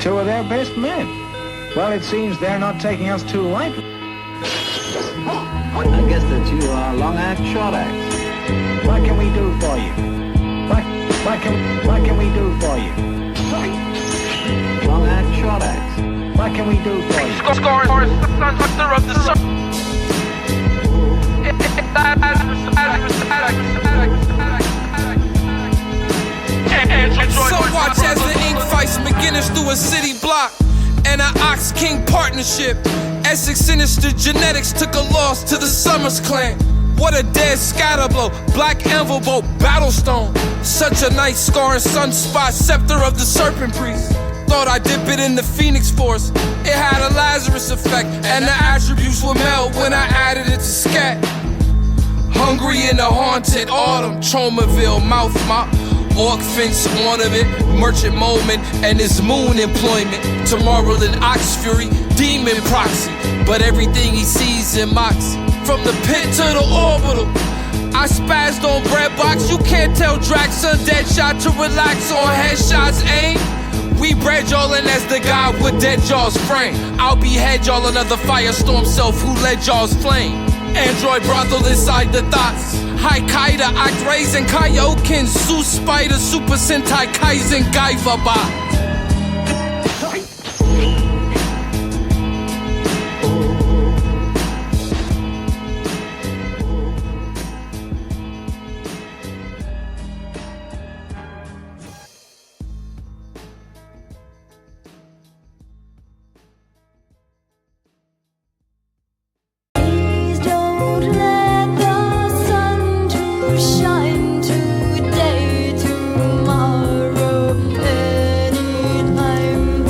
two of their best men. Well, it seems they're not taking us too lightly. I guess that you are long act, short act. What can we do for you? What can we do for you? Long act, short act. What can we do for you? Score center of the sun. So watch as the ink fights McGinnis through a city block and an Ox King partnership. Essex Sinister Genetics took a loss to the Summers clan. What a dead scatterblow, black envelope, battlestone. Such a nice scar and sunspot, scepter of the serpent priest. Thought I'd dip it in the Phoenix Force. It had a Lazarus effect, and the attributes would melt when I added it to scat. Hungry in the haunted autumn, Tromaville, mouth mop, orc fence ornament, merchant moment, and his moon employment. Tomorrowland Ox Fury, demon proxy, but everything he sees in mocks. From the pit to the orbital, I spazzed on bread box. You can't tell Drax dead shot to relax on headshots aim. We bred y'all in as the guy with dead jaws frame. I'll behead y'all another firestorm self who led y'all's flame. Android brothel inside the thoughts. Haikaida, Octrays and Kaioken, Su Spider, Super Sentai, Kaizen, Gaiva Bot.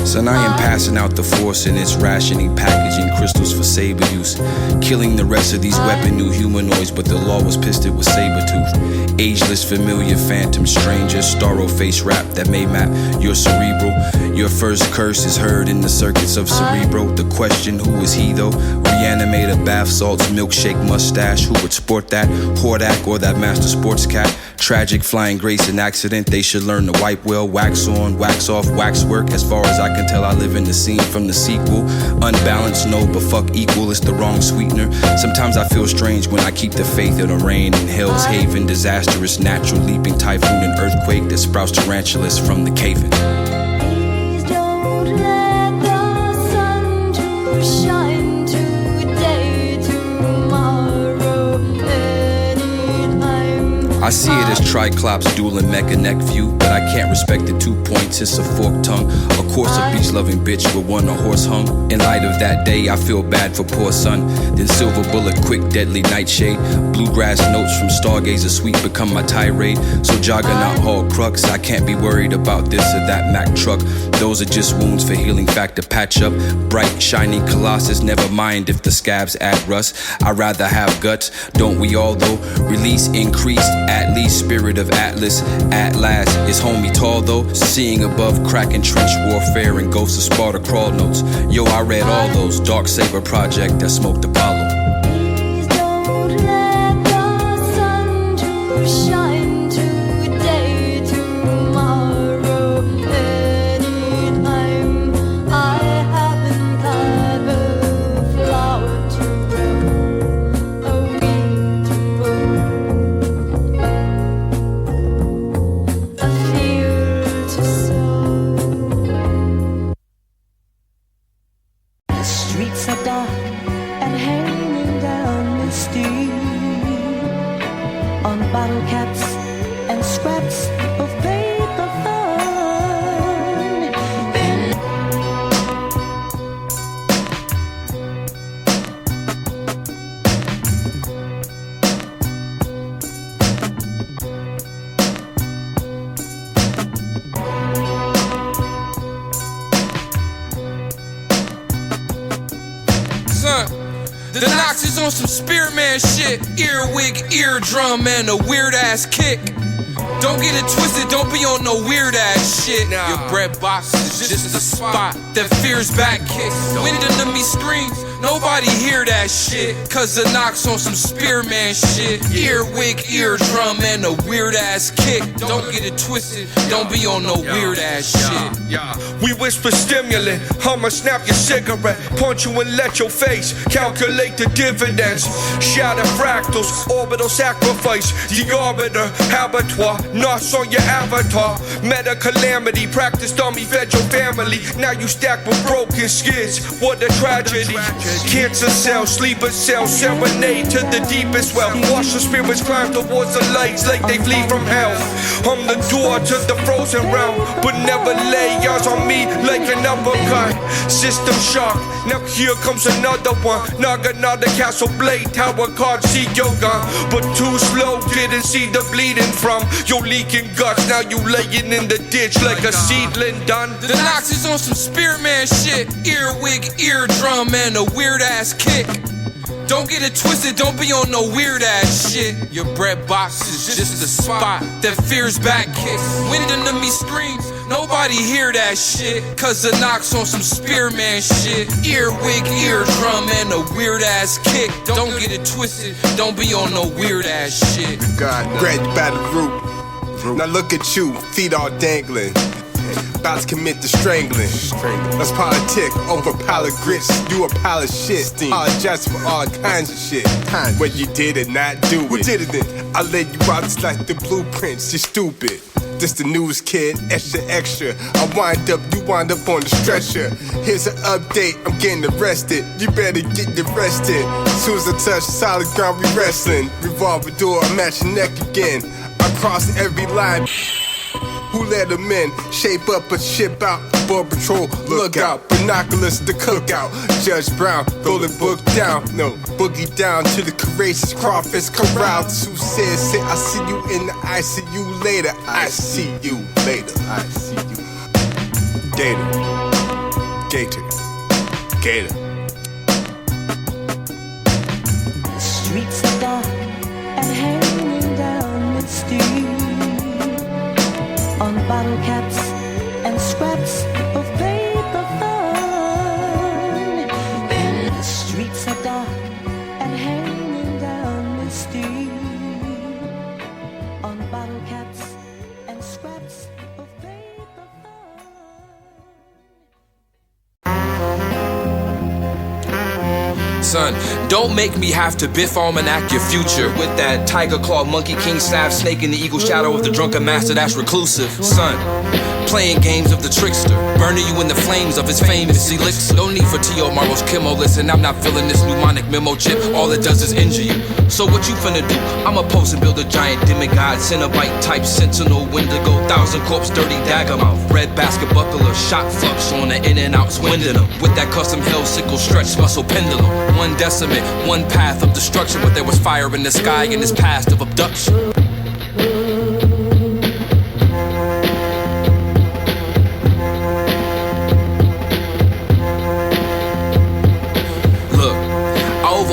Son, I am passing out the force and it's rationing, packaging crystals for saber use, killing the rest of these weapon new humanoids, but the law was pissed it was saber-tooth. Ageless, familiar, phantom, stranger, starro face rap that may map your cerebral. Your first curse is heard in the circuits of Cerebro. The question, who is he though? Reanimator, bath salts, milkshake, mustache. Who would sport that? Hordak or that master sports cat? Tragic, flying grace and accident. They should learn to wipe well, wax on, wax off, wax work. As far as I can tell, I live in the scene from the sequel. Unbalanced, no, but fuck equal, it's the wrong sweetener. Sometimes I feel strange when I keep the faith of the rain in Hell's Haven. Disastrous, natural, leaping typhoon and earthquake that sprouts tarantulas from the cave-in. Please don't let the sun to shine today, tomorrow, anytime. I see it as Triclops dueling mecha neck view, but I can't respect the 2 points, it's a forked tongue. Of course a beach-loving bitch with one a horse hung. In light of that day, I feel bad for poor son. Then silver bullet, quick, deadly nightshade. Bluegrass notes from Stargazer Sweet become my tirade. So juggernaut haul crux, I can't be worried about this or that Mack truck. Those are just wounds for healing factor patch up. Bright, shiny colossus, never mind if the scabs add rust. I'd rather have guts, don't we all though? Release increased, at least spirit of Atlas. At last, is homie tall though? Seeing above crack and trench warfare and ghosts of Sparta crawl notes. Yo, I read all those Dark Saber project that smoked Apollo. Please don't let the sun to shine today, tomorrow, anytime. I haven't got a flower to grow, a weed to grow, a field to sow. The streets are dark and hanging down with steam on bottle caps and scraps of paper fun. Son, the Nox is on some Spearman shit. Earwig, eardrum, and a weird ass kick. Don't get it twisted, don't be on no weird ass shit. Your bread box is just a spot that fears back kicks. When enemy screams, Nobody hear that shit, cause the knocks on some spearman shit. Earwig, eardrum, and a weird ass kick. Don't get it twisted, don't be on no weird ass shit. We whisper stimulant, I'ma snap your cigarette, punch you and let your face calculate the dividends. Shatter fractals, orbital sacrifice, the orbiter, abattoir, knots on your avatar. Meta calamity, practice dummy, fed your family. Now you stack with broken skids, what a tragedy. Cancer cell, sleeper cell, serenade to the deepest well. Watch the spirits climb towards the lights like they flee from hell. I'm the door to the frozen realm, but never lay eyes on me like an uppercut. System shock, now here comes another one. Naga, castle blade, tower card, see your gun. But too slow, didn't see the bleeding from your leaking guts. Now you laying in the ditch like a seedling done. The knocks is on some spearman shit. Earwig, eardrum, and a weird ass kick. Don't get it twisted, don't be on no weird ass shit. Your bread box is just a spot that fears back kicks. When enemy screams, nobody hear that shit, cause the knocks on some spearman shit. Earwig, eardrum, and a weird ass kick. Don't get it twisted, don't be on no weird ass shit. God, grab you by the root. Now look at you, feet all dangling. About to commit the strangling. Let's politic over pallet grits. You a pile of shit. Apologize for all kinds of shit. When you did it, not do it. Who did it then? I laid you out just like the blueprints. You're stupid. This the news, kid. Extra. I wind up, you wind up on the stretcher. Here's an update. I'm getting arrested. You better get arrested. Soon as I touch solid ground, we wrestling. Revolver door, I'm at your neck again. I cross every line. Who let them in? Shape up or ship out. Border patrol, look out. Binoculars, the cookout. Judge Brown, rolling book down. No, boogie down to the courageous crawfish corral. Who says, say, I see you in the ICU later. I see you later. I see you. Gator. The streets are dark and hanging down with steam. On bottle caps and scraps of paper fun. And the streets are dark and hanging down with steam. On bottle caps and scraps of paper fun. Son, don't make me have to Biff Almanac your future with that tiger claw, monkey king, staff, snake in the eagle shadow of the drunken master that's reclusive. Son, playing games of the trickster, burning you in the flames of his famous elixir. No need for T.O. Marvel's chemo, listen, I'm not feeling this mnemonic memo chip. All it does is injure you. So what you finna do? I'ma pose and build a giant demigod, Cenobite type sentinel, Wendigo, 1,000 corpse, dirty dagger mouth, red basket buckler, shot flux on the in and outs, winding them with that custom hell sickle stretch muscle pendulum. One decimate, one path of destruction, but there was fire in the sky in this past of abduction.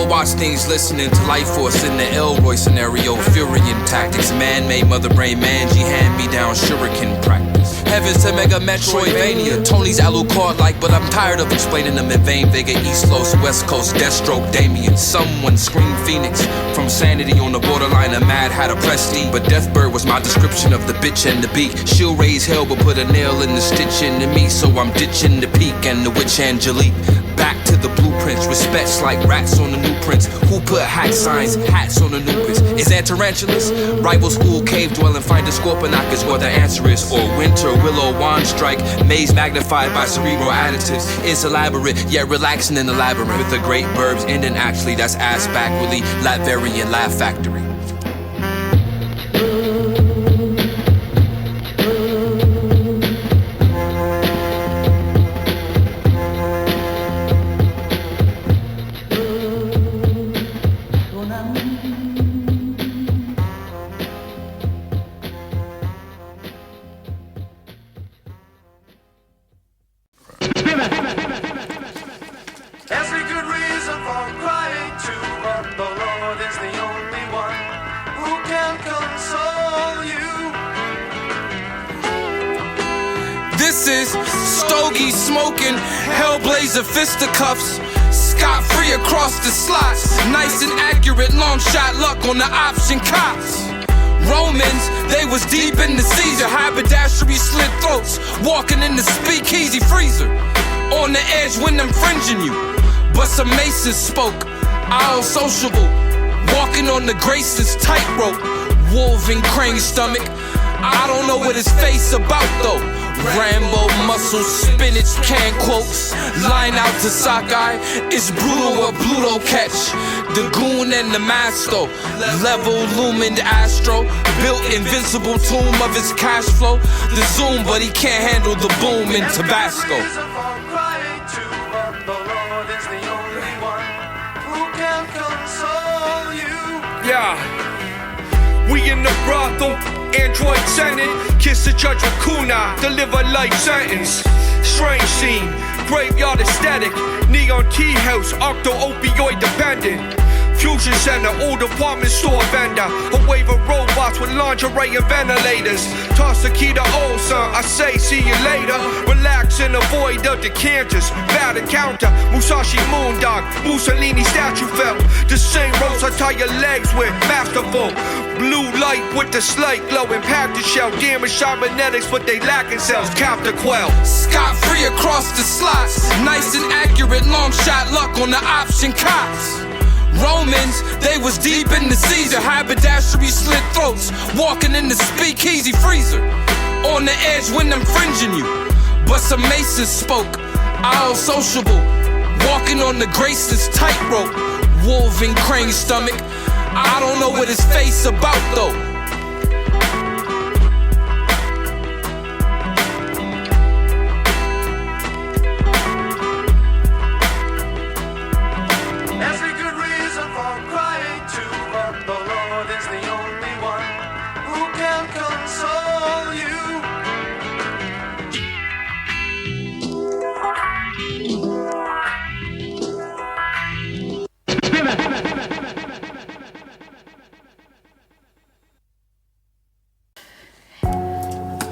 Watch things listening to Life Force in the Elroy scenario. Furion tactics, man-made mother brain, Manji hand-me-down shuriken practice. Heavens to Mega Metroidvania, Tony's Alucard-like, but I'm tired of explaining them in vain. Vega, East Coast, West Coast, Deathstroke, Damien. Someone scream Phoenix from sanity on the borderline of Mad Hatter Prestige. But Deathbird was my description of the bitch and the beak. She'll raise hell but put a nail in the stitch into me, so I'm ditching the peak and the witch Angelique. Back to the blueprints, respects like rats on the new prints. Who put hack signs, hats on the new prints? Is that tarantulas? Rival school, cave dwelling, find a scorpionock is where the answer is. Or winter, willow, wand strike, maze magnified by cerebral additives. It's elaborate, yet relaxing in the labyrinth. With the great verbs ending actually, that's ass backwardly, Latvarian Laugh Factory. This is stogie smoking, hellblazer fisticuffs, Scot-free across the slots. Nice and accurate, long shot luck on the option cops. Romans, they was deep in the Caesar. Haberdashery slit throats, walking in the speakeasy freezer. On the edge when I'm fringing you. But some masons spoke, all sociable. Walking on the Grace's tightrope. Wolven crane stomach. I don't know what his face about though. Rambo muscles, spinach can quotes. Line out to sockeye. It's brutal or Pluto catch. The goon and the master. Level lumined astro. Built invincible tomb of his cash flow. The zoom, but he can't handle the boom in Tabasco. Yeah, we in the brothel, android scented. Kiss the judge with kuna, deliver life sentence. Strange scene, graveyard aesthetic. Neon tea house, octo opioid dependent. Fusion center, old department store vendor. A wave of robots with lingerie and ventilators. Toss the key to old son, I say see you later. Relax and avoid the decanters. Bad encounter, Musashi Moondog. Mussolini statue fell. The same ropes I tie your legs with, masterful. Blue light with the slight glow. Impacted shell, damage cybernetics, but they lacking cells. Cap the quell. Scot-free across the slots. Nice and accurate, long shot luck on the option cops. Romans, they was deep in the Caesar. Haberdashery slit throats, walking in the speakeasy freezer. On the edge when I'm fringing you. But some masons spoke, all sociable. Walking on the Grace's tightrope. Wolven crane stomach. I don't know what his face about though.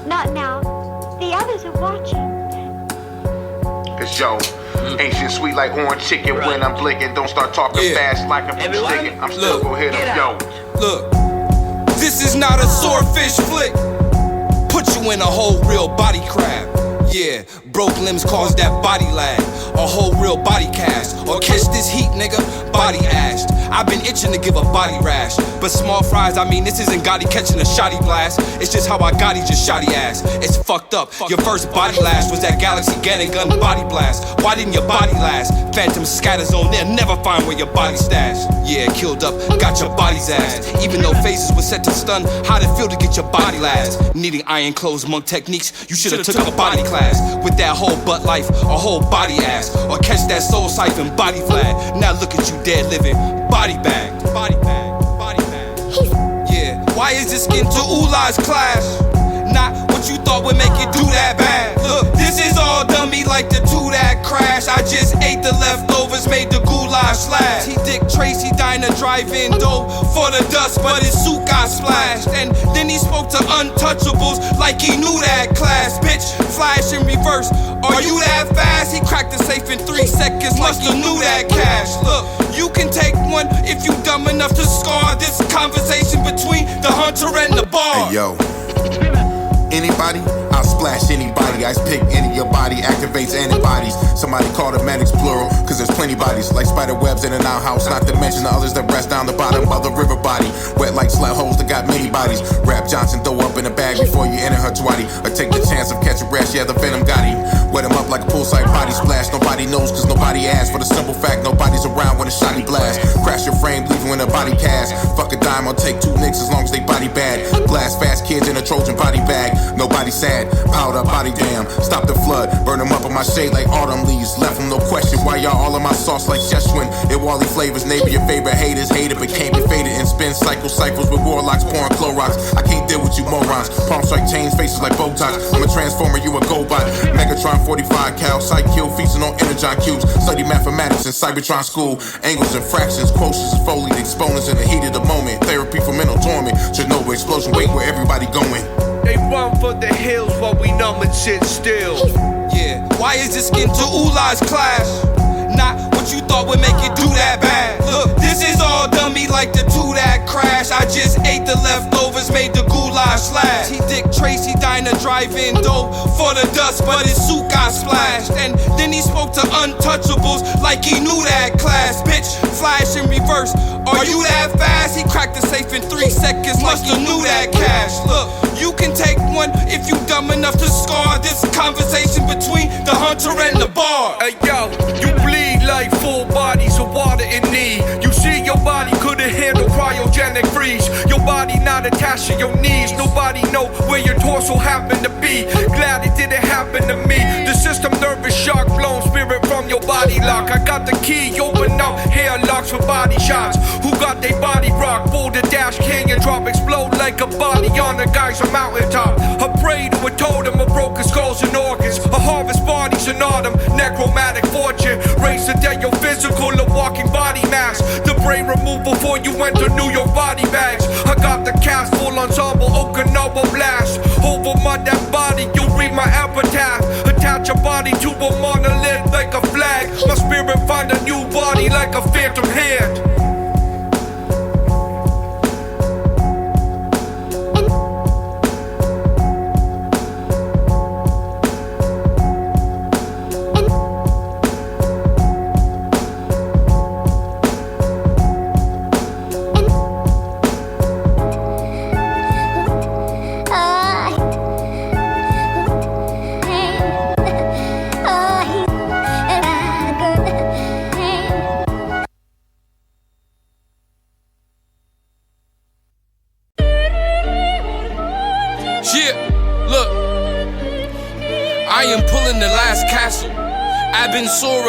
Not now. The others are watching. Cause yo, ancient sweet like orange chicken. When I'm blinking, don't start talking fast like I'm sticking. I'm still gon' hit him, yo. Look, this is not a swordfish flick. Put you in a whole real body crab. Yeah, broke limbs cause that body lag. A whole real body cast. Or catch this heat, nigga, body ashed. I've been itching to give a body rash. But small fries, I mean, this isn't Gotti catching a shotty blast. It's just how I got he just shotty ass. It's fucked up. Your first body lash was that Galaxy Gannon gun body blast. Why didn't your body last? Phantom scatters on there, never find where your body stashed. Yeah, killed up, got your body's ass. Even though phases were set to stun, how'd it feel to get your body last? Needing iron clothes, monk techniques, you should've took a body class. With that whole butt life, a whole body ass. Or catch that soul siphon body flag. Now look at you dead living, body bag, body bag, body bag. Yeah, why is this into Ulai's clash? Not what you thought would make it do that bad. Look, this is all dummy like the two that crash. I just ate the leftovers, made the goulash slash. He Dick Tracy diner drive-in dough for the dust, but his suit got splashed. And then he spoke to untouchables like he knew that class. Bitch, flash in reverse. Are you that fast? He cracked the safe in 3 seconds, must have knew that cash. Look, you can take one if you dumb enough to scar this conversation between the hunter and the bar. Hey, yo. Anybody? I'll splash anybody. I pick any of your body, activates antibodies. Somebody call the medics plural, cause there's plenty bodies. Like spider webs in an outhouse, not to mention the others that rest down the bottom of the river body. Wet like slut holes that got many bodies. Rap Johnson, throw up in a bag before you enter her twatty. Or take the chance of catching rash, yeah, the venom got him. Wet him up like a poolside body splash. Nobody knows cause nobody asked. For the simple fact, nobody's around when a shotty blast. Crash your frame, leave you in a body cast. Fuck a dime, I'll take 2 nicks as long as they body bad. Blast fast kids in a Trojan body bag. Nobody sad, piled up body dam. Stop the flood, burn them up in my shade like autumn leaves. Left them no question, why y'all all in my sauce like Szechuan? It Wally flavors, neighbor your favorite haters hated, but can't be faded and spin cycles with warlocks pouring Clorox. I can't deal with you morons. Palm strike chains, faces like Botox. I'm a transformer, you a GoBot. Megatron 45 cal, sight kill, feasting on energon cubes. Study mathematics in Cybertron school. Angles and fractions, quotients and folied exponents in the heat of the moment. Therapy for mental torment. Chernobyl explosion, wait where everybody going. They run for the hills while we numb and sit still. Yeah, why is this into Ulai's clash? not what you thought would make it do that bad. Look, this is all dummy like the two that crash. I just ate the leftovers, made the goulash slash. He Dick Tracy diner drive-in dope for the dust, but his suit got splashed. And then he spoke to untouchables like he knew that class. Bitch, flash in reverse. Are you that fast? He cracked the safe in 3 seconds like he knew that cash. Look, you can take one if you dumb enough to scar this conversation between the hunter and the bar. Hey yo, you bleed like full bodies of water in need. You see your body couldn't handle cryogenic freeze. Your body not attached to your knees. Nobody know where your torso happened to be. Glad it didn't happen to me. The system nervous shock, blown spirit from your body lock. I got the key, open up hair locks for body shots. Who got they body rock? Boulder dash king and drop, explode like a body on the guy's a mountaintop. I prayed to a totem of broken skulls and organs. A harvest bodies in autumn, necromantic fortune. Race the dead, your physical, a walking body mass. The brain removed before you enter New York body bags. I got the cast full ensemble, Okinawa blast. Over my dead body, you read my epitaph. Attach your body to a monolith like a flag. My spirit find a new body like a phantom hand.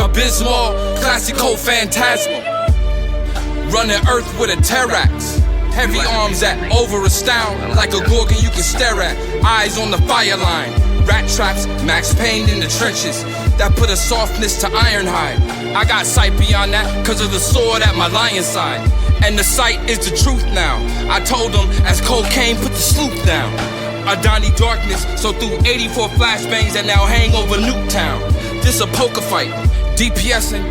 Abysmal, classical phantasmal. Running earth with a Terax. Heavy arms that over astound. Like a gorgon you can stare at. Eyes on the fire line. Rat traps, Max Payne in the trenches. That put a softness to Ironhide. I got sight beyond that cause of the sword at my lion's side. And the sight is the truth now. I told them as cocaine put the sloop down. Adani darkness, so through 84 flashbangs that now hang over Nuketown. This a poker fight, DPSing.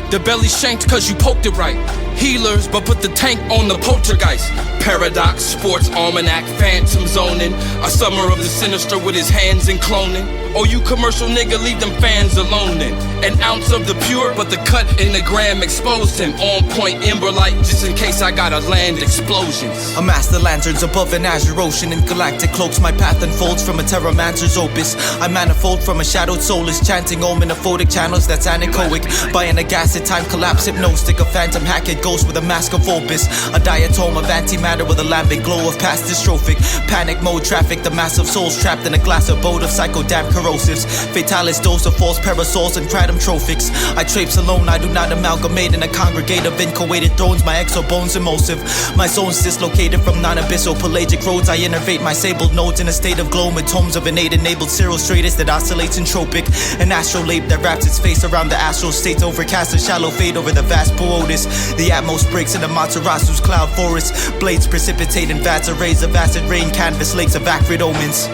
The belly shanked cause you poked it right. Healers, but put the tank on the poltergeist. Paradox, sports almanac, phantom zoning. A summer of the sinister with his hands in cloning. Or you commercial nigga, leave them fans alone then. An ounce of the pure, but the cut in the gram exposed him. On point ember light, just in case I gotta land explosions. A master lanterns above an azure ocean in galactic cloaks. My path unfolds from a terramancer's opus. I manifold from a shadowed soulless chanting omniphotic channels that's anechoic. By an aghast time collapse hypnostic. A phantom hacked ghost with a mask of opus. A diatome of antimatter with a lambent glow of past dystrophic. Panic mode traffic, the massive souls trapped in a glass of boat of psychodamn corrosives. Fatalis dose of false parasols and kratom trophics. I traipse alone, I do not amalgamate in a congregate of inchoated thrones. My exobones emulsive. My zones dislocated from non-abyssal pelagic roads. I innervate my sabled nodes in a state of gloom with tomes of innate enabled cirrostratus that oscillates entropic. An astrolabe that wraps its face around the astral states. Overcast a shallow fade over the vast pootis. The Atmos breaks in the Matarasu's cloud forest. Blades precipitate in vats of rays of acid rain. Canvas lakes of acrid omens.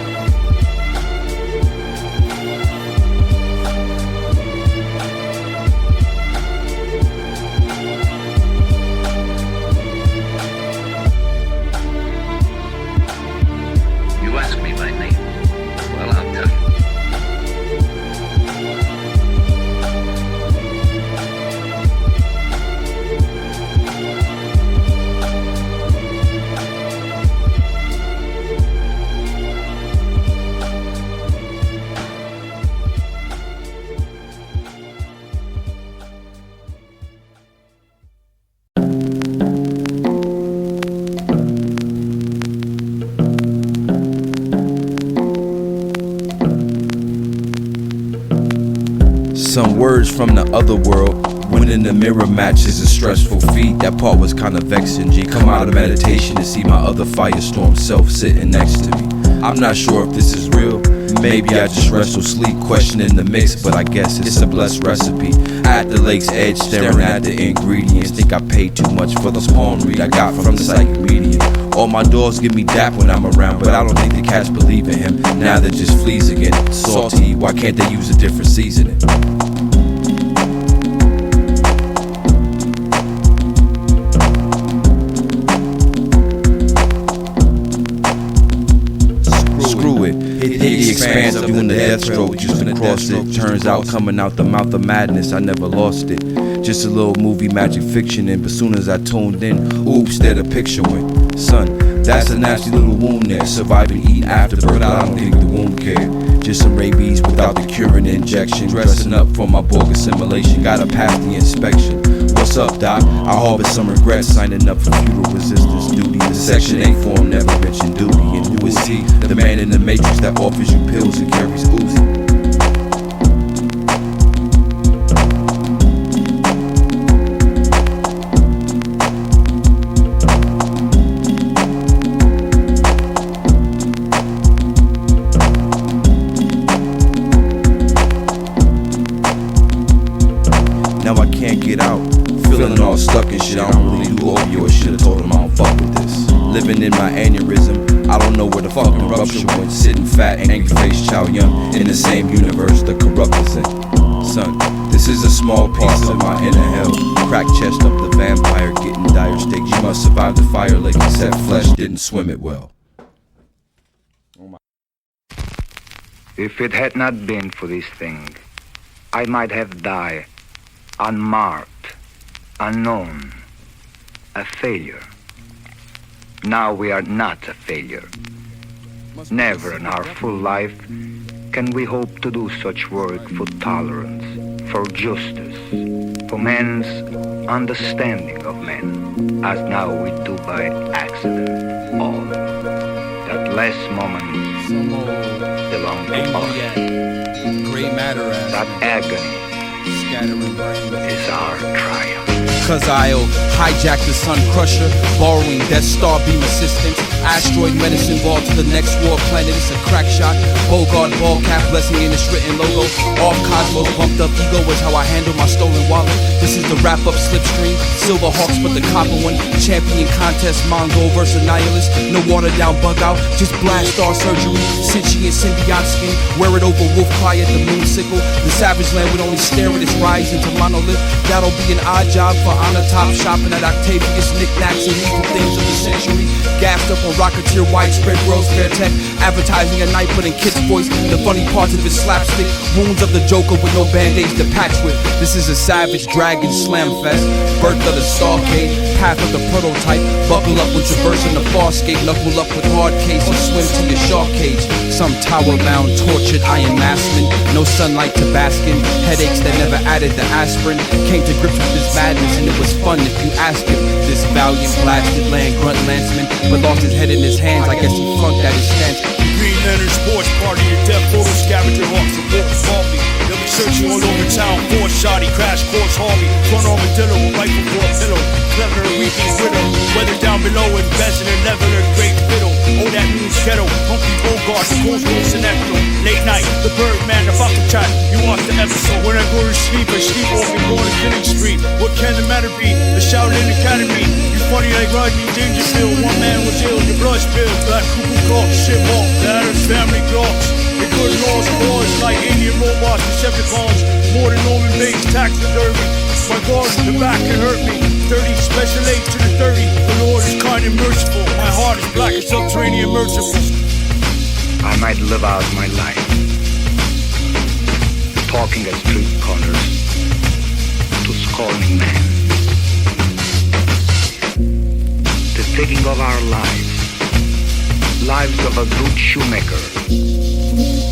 Some words from the other world. Winning the mirror match is a stressful feat. That part was kinda vexing, G. Come out of meditation to see my other firestorm self sitting next to me. I'm not sure if this is real. Maybe I just wrestle sleep, questioning the mix, but I guess it's a blessed recipe. At the lake's edge, staring at the ingredients. Think I paid too much for the palm read I got from the psychic medium. All my dogs give me dap when I'm around, but I don't think the cats believe in him. Now they're just fleas again. Salty, why can't they use a different seasoning? expanse of doing the death stroke, used to cross it. Turns out coming out the mouth of madness, I never lost it. Just a little movie magic fiction, and as soon as I tuned in, oops, there the picture went. Son, that's a nasty little wound there. Survive and eat after birth, I don't think the wound cared. Just some rabies without the cure and injection. Dressing up for my Borg assimilation, gotta pass the inspection. What's up, Doc? I harbor some regrets signing up for feudal resistance duty. The Section 8 form never mentioned duty. And who is he? The man in the matrix that offers you pills and carries Uzi. Now I can't get out, feeling all stuck and shit. I don't really do opioids, should've told him I don't fuck with this. Living in my aneurysm, I don't know where the fucking rupture went. Sitting fat, angry face, Chow Yun, in the same universe the corrupt is in. Son, this is a small piece of my inner hell. Crack chest up the vampire, getting dire stakes. You must survive the fire lake, except flesh didn't swim it well. If it had not been for this thing, I might have died unmarked, unknown, a failure. Now we are not a failure. Never in our full life can we hope to do such work for tolerance, for justice, for men's understanding of men, as now we do by accident. All that last moment belongs to us. Great matter as that agony is our triumph. Cause I'll hijack the Sun Crusher, borrowing Death Star beam assistance, asteroid medicine ball to the next war planet. It's a crack shot, Bogart ball cap, blessing in the written logo. Off Cosmos, bumped up ego is how I handle my stolen wallet. This is the wrap up slipstream, Silver Hawks but the copper one. Champion contest, Mongol versus Nihilist. No watered down bug out, just blast star surgery. Sentient symbiote skin, wear it over wolf cry at the moon sickle. The savage land would only stare at its rise into monolith. That'll be an odd job for honor top shopping at Octavius, knickknacks and evil things of the century. Gassed up on Rocketeer, widespread World's Fair tech, advertising at night, putting kids' voice. The funny parts of his slapstick, wounds of the Joker with no band-aids to patch with. This is a savage dragon slam fest, birth of the Starcade, path of the prototype. Buckle up when traversing the farscape, knuckle up with hard case and swim to your shark cage. Some tower-bound, tortured Iron Maskman, no sunlight to bask in, headaches that never added the aspirin. Came to grips with this madness and it was fun if you ask him. This valiant blasted land grunt lanceman, but lost his head in his hands, I guess he flunked at his stance. Green Lantern sports party, your death photo scavenger hawks and wolf call me. They'll be searching all over town for a shoddy crash course Harvey. Front armadillo, rifle for a pillow, clever weeping widow. Weather down below, embezzling and leveler, great fiddle. Oh, that means ghetto, Humphrey Bogart, the Coast Coast and Echo. Late night, the Birdman, the Bucket Chat. You watch the episode. When I go to sleep, I sleepwalking, going to Killing Street. What can the matter be? The Shaolin Academy. You funny like Rodney Dangerfield. One man was ill, your blood spilled. Black cuckoo clock, shit walk, the Adams family clocks. The good laws, boys like Indian robots, Decepticons. More than Norman Bates, taxidermy. My God, the back can hurt me. 30, special 8 to the 30. The Lord is kind and merciful. My heart is black as subterranean merciful. I might live out my life talking at street corners to scorning men. The taking of our lives of a good shoemaker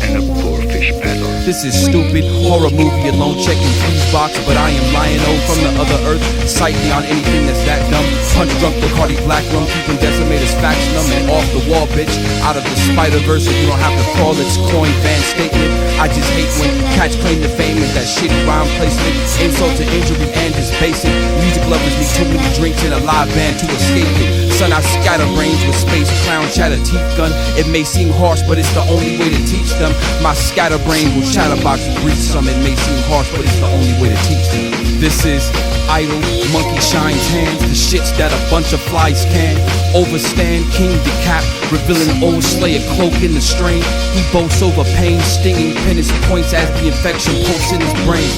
and a poor fish peddler. This is stupid, horror movie alone checking fuse box, but I am Lion-O from the other earth, sight beyond anything that's that dumb. Punch drunk Bacardi black rum, keeping Decimator's facts numb and off the wall, bitch. Out of the Spider-Verse, so you don't have to crawl its coin fan statement. I just hate when catch claim to fame is that shitty rhyme placement. Insult to injury and is basic. Music lovers need too many drinks and a live band to escape it. Son, I scatter brains with space clown chatter teeth gun. It may seem harsh, but it's the only way to teach them. My scatterbrain will chatterbox and breach some. It may seem harsh, but it's the only way to teach them. This is idle, monkey shines hands, the shits that a bunch of flies can overstand. King decap, revealing old slayer cloak in the strain. He boasts over pain, stinging penis points as the infection pulses in his brain.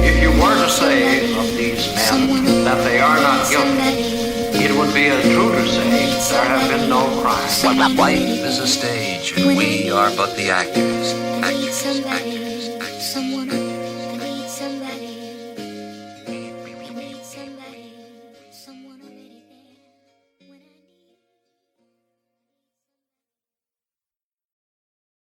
If you were to say of these men that they are not guilty, it would be as true to say there have been no crimes. Life is a stage, and we are but the actors.